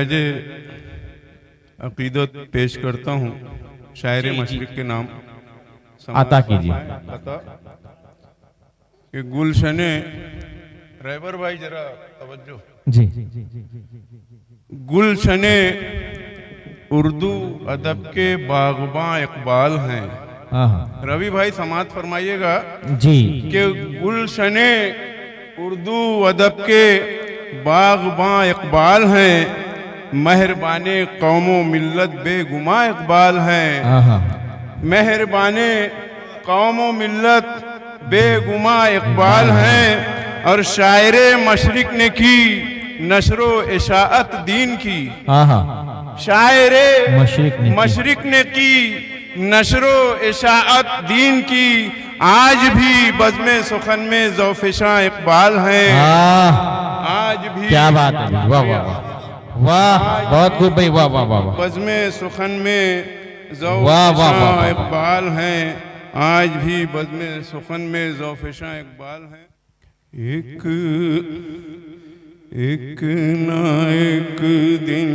मिराज अकीदत पेश करता हूँ शायर मशरिक के नाम अता कीजिए। कि गुलशने रैबर भाई जरा तवज्जो जी। गुलशने उर्दू अदब के बागबां इकबाल हैं। रवि भाई समात फरमाइएगा जी कि गुलशने उर्दू अदब के बागबां इकबाल हैं, मेहरबाने कौमो मिल्लत बेगुमा इकबाल हैं। मेहरबाने कौमो मिल्लत बेगुमा इकबाल हैं और शायरे मशरिक ने की नशरो इशाअत दीन की। शायरे मशरिक ने की नशरो इशाअत दीन की, आज भी बज़्मे सुखन में ज़ौफ़िशां इकबाल हैं। आज भी क्या बात है, वाह वाह वाह, बहुत खूब भाई, वाह वाह वाह। बज़्मे सुखन में ज़ौफ़िशां इकबाल हैं, आज भी बज़्मे सुखन में ज़ौफ़िशां इकबाल हैं। एक ना एक दिन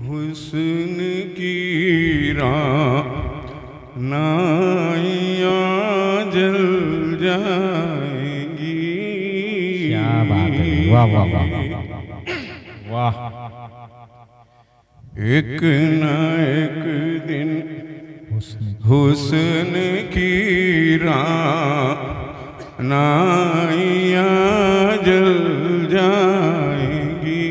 हुस्न की नाइयाँ जल जाएंगी। क्या बात है, वाह वाह वाह वाह। एक ना एक दिन हुस्न की नाइयाँ जल जाएंगी।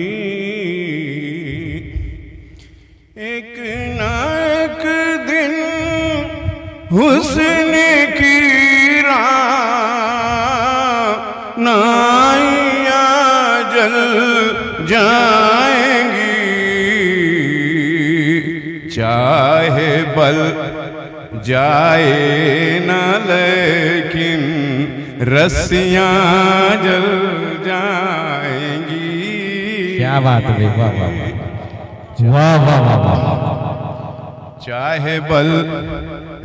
एक ना एक दिन हुस्न की नाइयाँ जल जाएंगी। चाहे बल जाए न लेकिन रस्सियाँ जल जाएंगी। क्या बात है, वाह वाह वाह वाह वाह वाह। चाहे बल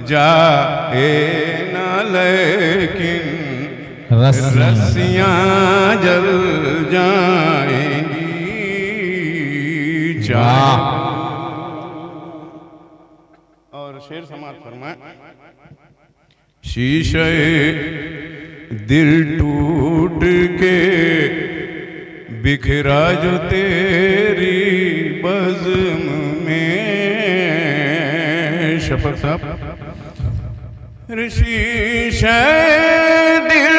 जाए न लेकिन रस्सियाँ जल जाएंगी। और शेर समात फरमाए। शीशे दिल टूट के बिखरा जो तेरी बज़्म में। शफक साहब, शीशे दिल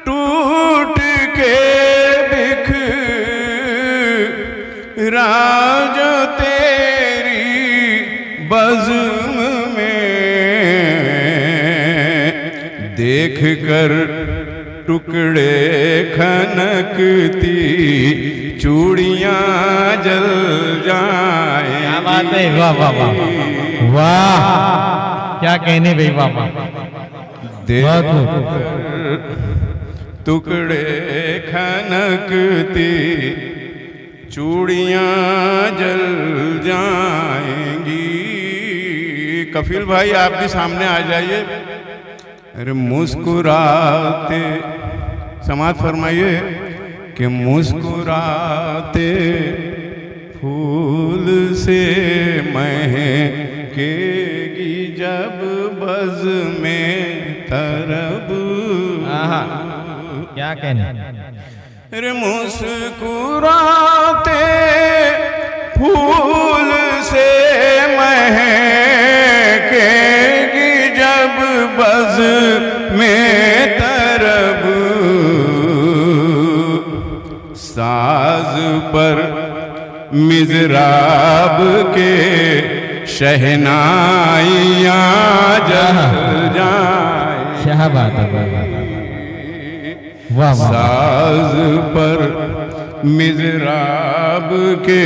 टूट के बिखरा जो तेरी बज़्म में, देख कर टुकड़े खनकती चूड़ियाँ जल जाए। क्या बात है, वाह वाह वाह वाह, क्या कहने भाई, वाह वाह। देख टुकड़े खनकती चूड़ियाँ जल जाएंगी। कफील भाई आप भी सामने आ जाइए। अरे मुस्कुराते समात फरमाइए कि मुस्कुराते फूल से महकेगी जब बज़्मे तरब। क्या कहने। अरे मुस्कुराते फूल से महकेगी जब बज़्मे तरब। साज पर मिज़राब के शहनाइयाँ जल जाए। क्या बात है, वाह वाह। साज पर मिज़राब के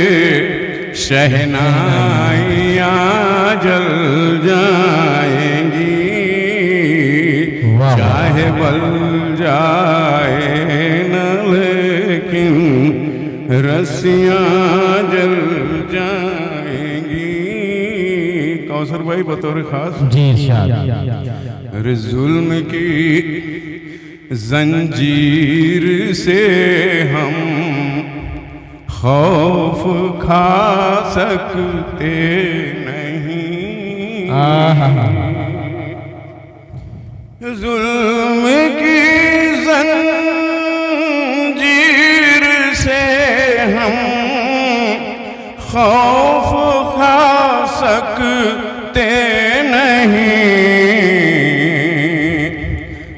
शहनाइयाँ जल जाएंगी। चाहे बल जाए न लेकिन रस्सियाँ जल जाएंगी। कौसर भाई बतौर खास जी इरशाद। अरे जुल्म की जंजीर से हम खौफ खा सकते नहीं। जुल्म की जंजीर से हम खौफ खा सकते नहीं।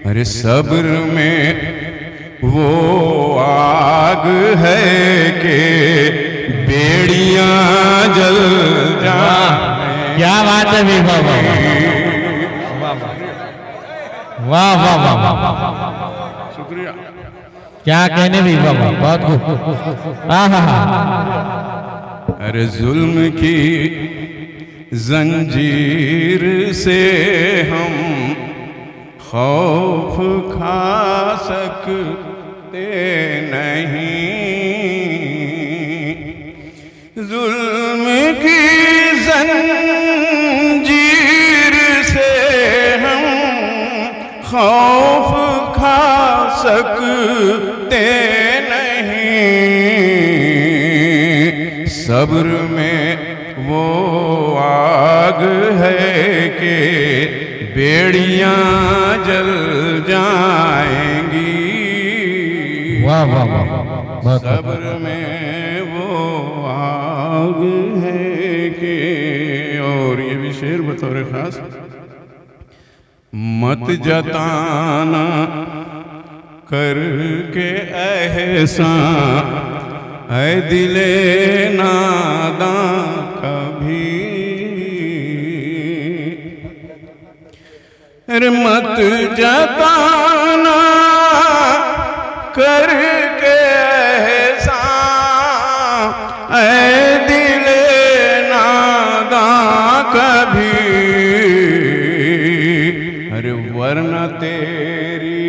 अरे सब्र में वो आग है कि बेड़ियां जल जाए। क्या बात है भी बाबा, वाह वाह वाह वाह, शुक्रिया। क्या कहने भी बाबा, बहुत खूब। अरे जुल्म की जंजीर से हम खौफ खा सकते नहीं। जुल्म की जंजीर से हम खौफ खा सकते नहीं। सब्र में वो आग है कि बेड़ियां जल जाएंगी। वाह वाह वाह, सब्र में वो आग है कि, और ये भी शेर बतौर खास, मत जताना करके एहसान ऐ दिले नादां कभी। अरे मत जताना करके एहसान ऐ दिले नादां कभी। अरे वरना तेरी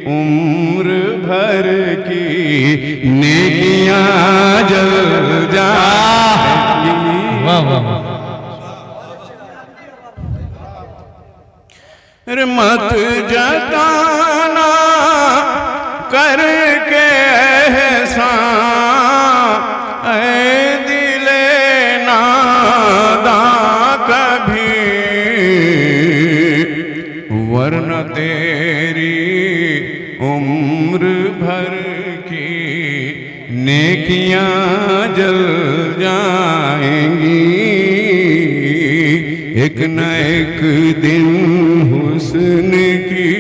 उम्र भर की नेकियां जल जाएंगी। वाह वाह, अरे मत जताना करके एहसान ऐ दिले नादां कभी। वरना तेरी उम्र भर की नेकियां जल जाएंगी। एक न एक दिन हुस्न की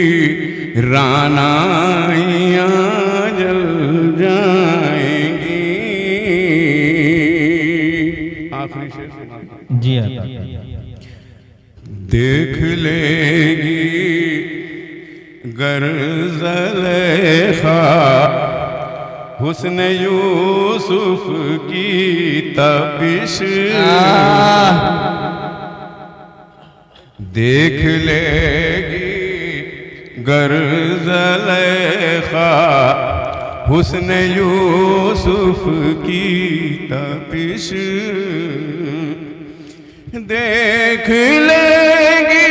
रानाइयां जल जाएंगी। आखिरी शेर जी देख लेगी गर ज़ुलेखा हुस्न यूसुफ की तपिश। देख लेगी गर ज़ुलेखा हुस्न यूसुफ की तपिश। देख लेगी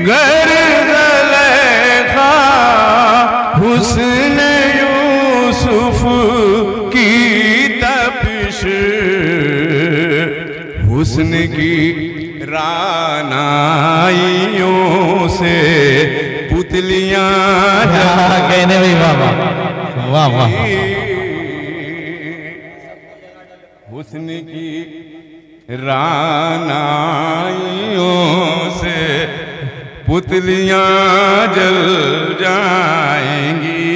गर ज़ुलेखा हुस्न यूसुफ की तपिश। हुस्न की रानाइयों से पुतलियां कहने भी बाबा, वाह वाह, हुस्न की रानाइयों से पुतलियां जल जाएंगी।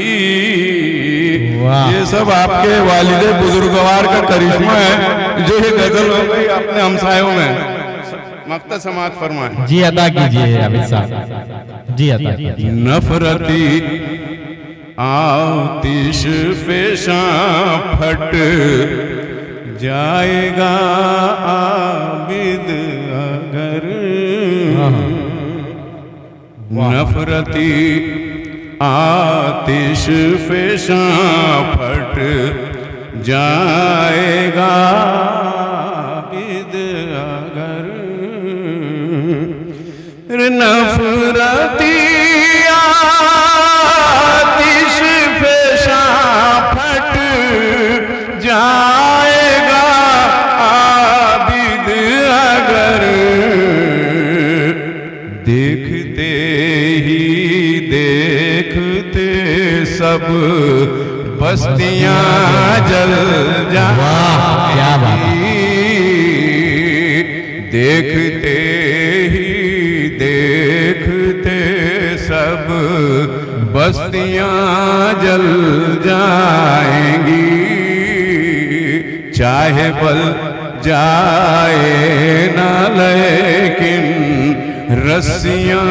ये सब आपके वालिदे बुजुर्गवार का करिश्मा है जो ये गजल हो गई अपने हमसायों में। मक्ता समात फरमाए। जी अदा कीजिए अमित साहब, जी अदा कीजिए। नफरती आतिश फेशां फट जाएगा आबिद अगर। नफरती आतिश फेशां फट जाएगा आबिद अगर। नफरती देखते सब बस्तियां जल वाह, क्या बात जाएंगी। देखते ही देखते सब बस्तियां जल जाएंगी। चाहे बल जाए ना लेकिन रस्सियां